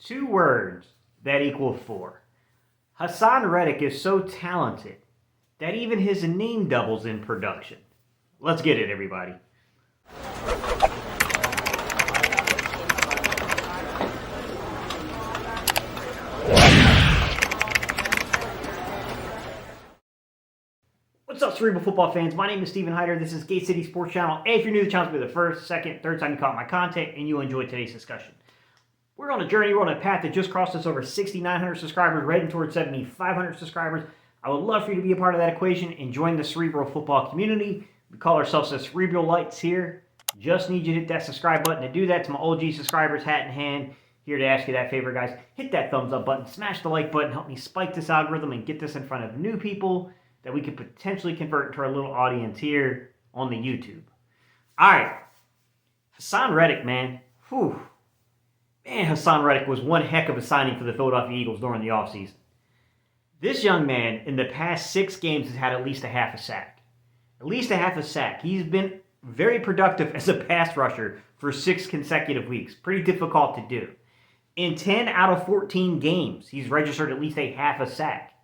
Two words that equal four. Hassan Reddick is so talented that even his name doubles in production. Let's get it, everybody. What's up, Cerebral football fans? My name is Steven Hyder. This is Gate City Sports Channel. Hey, if you're new to the channel, be the first, second, third time you caught my content and you enjoyed today's discussion. We're on a journey. We're on a path that just crossed us over 6,900 subscribers, heading towards 7,500 subscribers. I would love for you to be a part of that equation and join the Cerebral football community. We call ourselves the Cerebral Lights here. Just need you to hit that subscribe button to do that. To my OG subscribers, hat in hand, here to ask you that favor, guys. Hit that thumbs up button, smash the like button, help me spike this algorithm and get this in front of new people that we could potentially convert into our little audience here on the YouTube. All right. Hassan Reddick, man. Whew. Man, Hassan Reddick was one heck of a signing for the Philadelphia Eagles during the offseason. This young man, in the past 6 games, has had at least a half a sack. At least a half a sack. He's been very productive as a pass rusher for 6 consecutive weeks. Pretty difficult to do. In 10 out of 14 games, he's registered at least a half a sack.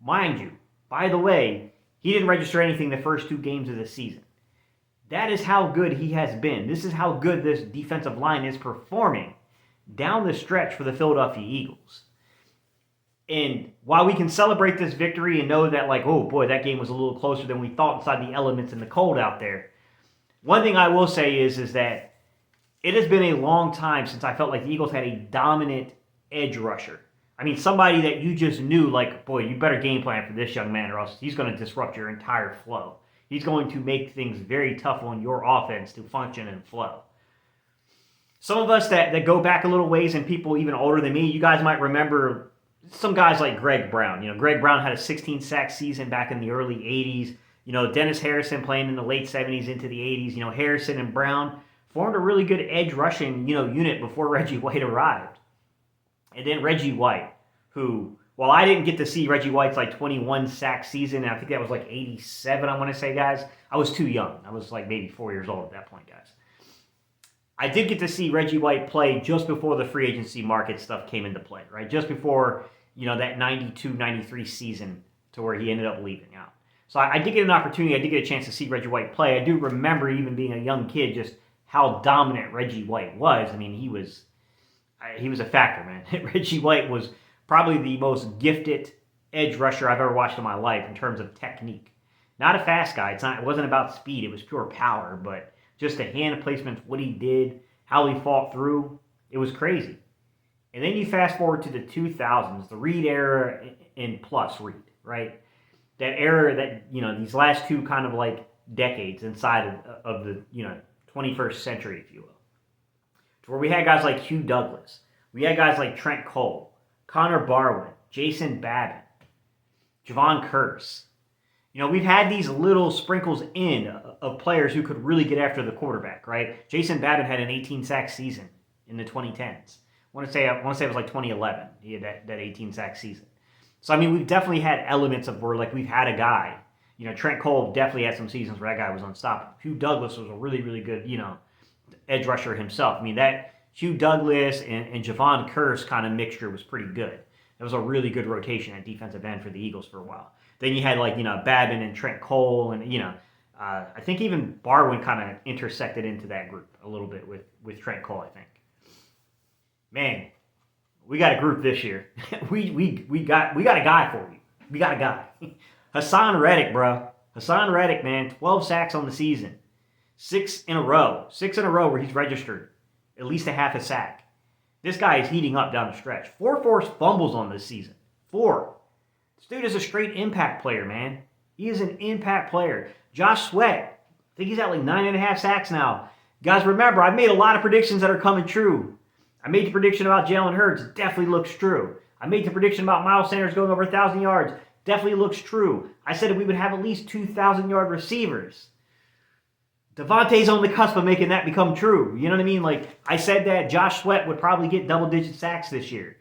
Mind you, by the way, he didn't register anything the first 2 games of the season. That is how good he has been. This is how good this defensive line is performing down the stretch for the Philadelphia Eagles. And while we can celebrate this victory and know that, like, oh boy, that game was a little closer than we thought inside the elements and the cold out there, one thing I will say is that it has been a long time since I felt like the Eagles had a dominant edge rusher. I mean, somebody that you just knew, like, boy, you better game plan for this young man or else he's going to disrupt your entire flow. He's going to make things very tough on your offense to function and flow. Some of us that go back a little ways and people even older than me, you guys might remember some guys like Greg Brown. You know, Greg Brown had a 16-sack season back in the early 80s. You know, Dennis Harrison playing in the late 70s into the 80s. You know, Harrison and Brown formed a really good edge rushing, unit before Reggie White arrived. And then Reggie White, who, while I didn't get to see Reggie White's like 21 sack season, and I think that was like 87, I want to say, guys. I was too young. I was like maybe 4 years old at that point, guys. I did get to see Reggie White play just before the free agency market stuff came into play, right? Just before, that 92-93 season to where he ended up leaving out. So I did get an opportunity. I did get a chance to see Reggie White play. I do remember, even being a young kid, just how dominant Reggie White was. I mean, he was a factor, man. Reggie White was probably the most gifted edge rusher I've ever watched in my life in terms of technique. Not a fast guy. It wasn't about speed. It was pure power. But just the hand placements, what he did, how he fought through, it was crazy. And then you fast forward to the 2000s, the Reed era and plus Reed, right? That era that, these last 2 kind of like decades inside of the, 21st century, if you will. To where we had guys like Hugh Douglas. We had guys like Trent Cole, Connor Barwin, Jason Babin, Javon Curse. We've had these little sprinkles in of players who could really get after the quarterback, right? Jason Babin had an 18-sack season in the 2010s. I want to say it was like 2011. He had that 18-sack season. So, I mean, we've definitely had elements of where, like, we've had a guy. Trent Cole definitely had some seasons where that guy was unstoppable. Hugh Douglas was a really, really good, edge rusher himself. I mean, that Hugh Douglas and Javon Curse kind of mixture was pretty good. That was a really good rotation at defensive end for the Eagles for a while. Then you had, like, Babin and Trent Cole, and, I think even Barwin kind of intersected into that group a little bit with Trent Cole, I think. Man, we got a group this year. we got a guy for you. We got a guy. Hassan Reddick, bro. Hassan Reddick, man, 12 sacks on the season. 6 in a row. 6 in a row where he's registered at least a half a sack. This guy is heating up down the stretch. 4 forced fumbles on this season. 4. This dude is a straight impact player, man. He is an impact player. Josh Sweat, I think he's at like 9.5 sacks now. Guys, remember, I've made a lot of predictions that are coming true. I made the prediction about Jalen Hurts. It definitely looks true. I made the prediction about Miles Sanders going over 1,000 yards. Definitely looks true. I said we would have at least 2,000-yard receivers. Devontae's on the cusp of making that become true. You know what I mean? Like, I said that Josh Sweat would probably get double-digit sacks this year.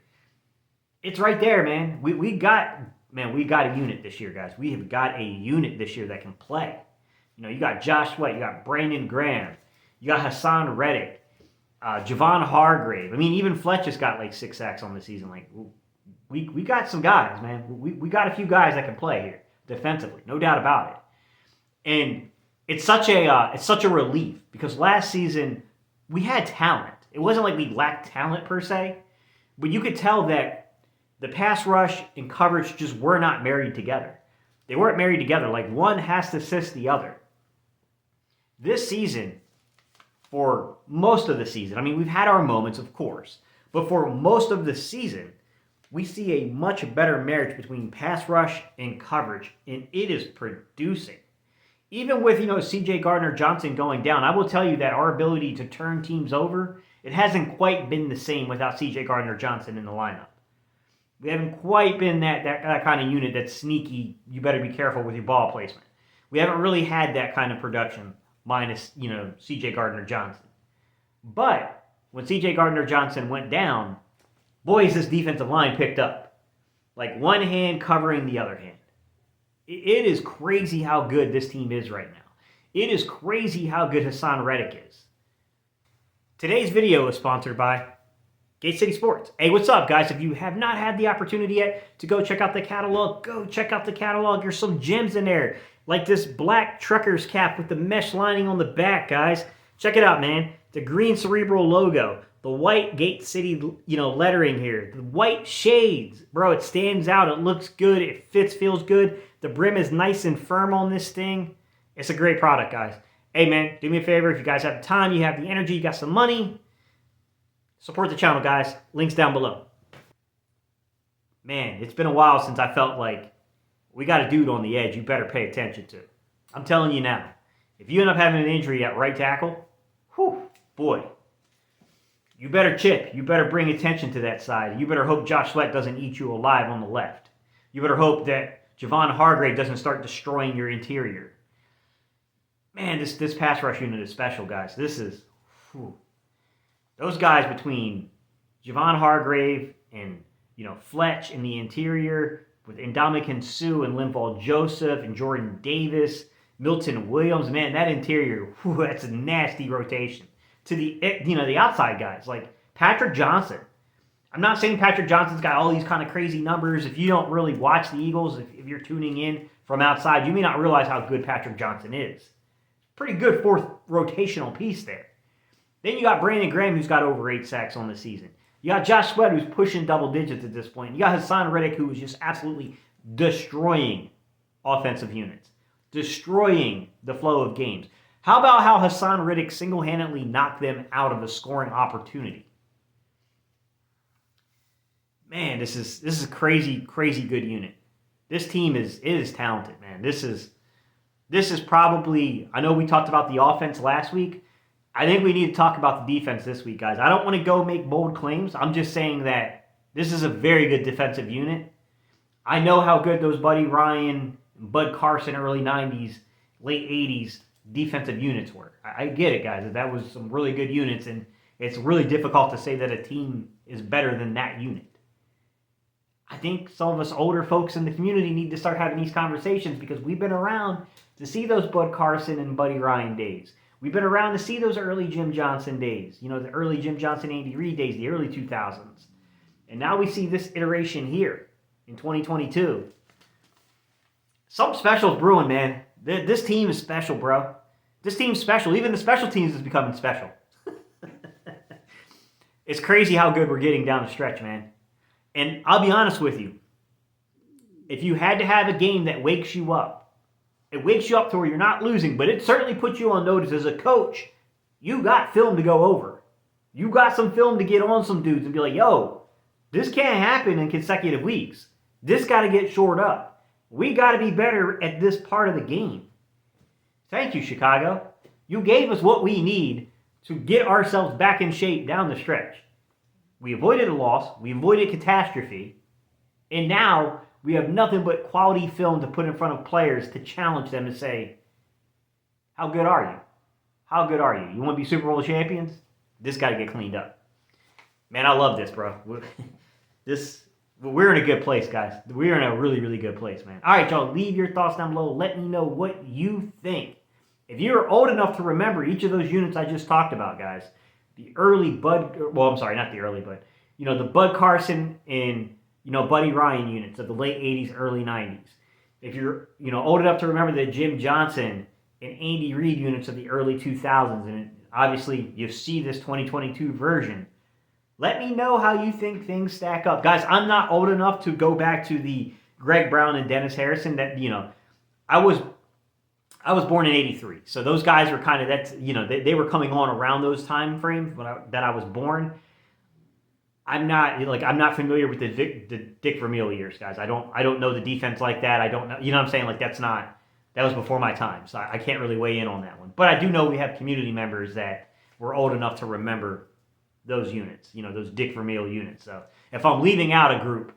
It's right there, man. We got a unit this year, guys. We have got a unit this year that can play. You got Josh Sweat. You got Brandon Graham. You got Hassan Reddick. Javon Hargrave. I mean, even Fletch has got like 6 sacks on the season. Like, we got some guys, man. We got a few guys that can play here defensively, no doubt about it. And it's such a relief because last season we had talent. It wasn't like we lacked talent per se, but you could tell that the pass rush and coverage just were not married together. They weren't married together. Like, one has to assist the other. This season, for most of the season, I mean, we've had our moments, of course, but for most of the season, we see a much better marriage between pass rush and coverage, and it is producing. Even with, C.J. Gardner-Johnson going down, I will tell you that our ability to turn teams over, it hasn't quite been the same without C.J. Gardner-Johnson in the lineup. We haven't quite been that kind of unit that's sneaky, you better be careful with your ball placement. We haven't really had that kind of production minus, C.J. Gardner-Johnson. But when C.J. Gardner-Johnson went down, boy, is this defensive line picked up. Like, one hand covering the other hand. It is crazy how good this team is right now. It is crazy how good Hassan Reddick is. Today's video is sponsored by Gate City Sports. Hey, what's up, guys? If you have not had the opportunity yet to go check out the catalog, go check out the catalog. There's some gems in there, like this black trucker's cap with the mesh lining on the back, guys. Check it out, man. The green cerebral logo, the white Gate City, lettering here, the white shades. Bro, it stands out. It looks good. It fits, feels good. The brim is nice and firm on this thing. It's a great product, guys. Hey, man, do me a favor. If you guys have the time, you have the energy, you got some money, support the channel, guys. Links down below. Man, it's been a while since I felt like we got a dude on the edge you better pay attention to. I'm telling you now, if you end up having an injury at right tackle, whew, boy, you better chip. You better bring attention to that side. You better hope Josh Sweat doesn't eat you alive on the left. You better hope that Javon Hargrave doesn't start destroying your interior. Man, this pass rush unit is special, guys. This is... Whew. Those guys between Javon Hargrave and, Fletch in the interior, with Ndamukong Suh and Linval Joseph and Jordan Davis, Milton Williams, man, that interior, whew, that's a nasty rotation. To the outside guys, like Patrick Johnson. I'm not saying Patrick Johnson's got all these kind of crazy numbers. If you don't really watch the Eagles, if you're tuning in from outside, you may not realize how good Patrick Johnson is. Pretty good fourth rotational piece there. Then you got Brandon Graham, who's got over 8 sacks on the season. You got Josh Sweat, who's pushing double digits at this point. You got Hassan Reddick, who is just absolutely destroying offensive units, destroying the flow of games. How about how Hassan Reddick single-handedly knocked them out of a scoring opportunity? Man, this is a crazy, crazy good unit. This team is talented, man. This is probably, I know we talked about the offense last week. I think we need to talk about the defense this week, guys. I don't want to go make bold claims. I'm just saying that this is a very good defensive unit. I know how good those Buddy Ryan, Bud Carson early 90s, late 80s defensive units were. I get it, guys. That was some really good units, and it's really difficult to say that a team is better than that unit. I think some of us older folks in the community need to start having these conversations because we've been around to see those Bud Carson and Buddy Ryan days. We've been around to see those early Jim Johnson days, the early Jim Johnson, Andy Reid days, the early 2000s. And now we see this iteration here in 2022. Something special is brewing, man. This team is special, bro. This team's special. Even the special teams is becoming special. It's crazy how good we're getting down the stretch, man. And I'll be honest with you. If you had to have a game that wakes you up, it wakes you up to where you're not losing, but it certainly puts you on notice as a coach. You got film to go over. You got some film to get on some dudes and be like, yo, this can't happen in consecutive weeks. This got to get shored up. We got to be better at this part of the game. Thank you, Chicago. You gave us what we need to get ourselves back in shape down the stretch. We avoided a loss. We avoided catastrophe. And now we have nothing but quality film to put in front of players to challenge them to say, how good are you? How good are you? You want to be Super Bowl champions? This got to get cleaned up. Man, I love this, bro. We're in a good place, guys. We're in a really, really good place, man. All right, y'all, leave your thoughts down below. Let me know what you think. If you're old enough to remember each of those units I just talked about, guys, the early Bud, well, I'm sorry, not the early Bud, the Bud Carson and, Buddy Ryan units of the late 80s, early 90s. If you're, old enough to remember the Jim Johnson and Andy Reid units of the early 2000s, and obviously you see this 2022 version, let me know how you think things stack up. Guys, I'm not old enough to go back to the Greg Brown and Dennis Harrison that, I was born in '83, so those guys were kind of they were coming on around those time frames that I was born. I'm not familiar with the Dick Vermeil years, guys. I don't know the defense like that. I don't know, what I'm saying? Like that was before my time, so I can't really weigh in on that one. But I do know we have community members that were old enough to remember those units, those Dick Vermeil units. So if I'm leaving out a group,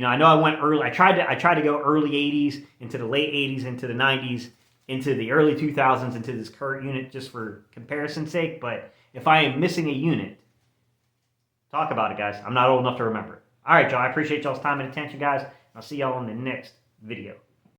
I know I went early. I tried to go early '80s into the late '80s into the '90s. Into the early 2000s, into this current unit, just for comparison's sake. But if I am missing a unit, talk about it, guys. I'm not old enough to remember it. All right, y'all. I appreciate y'all's time and attention, guys. I'll see y'all in the next video.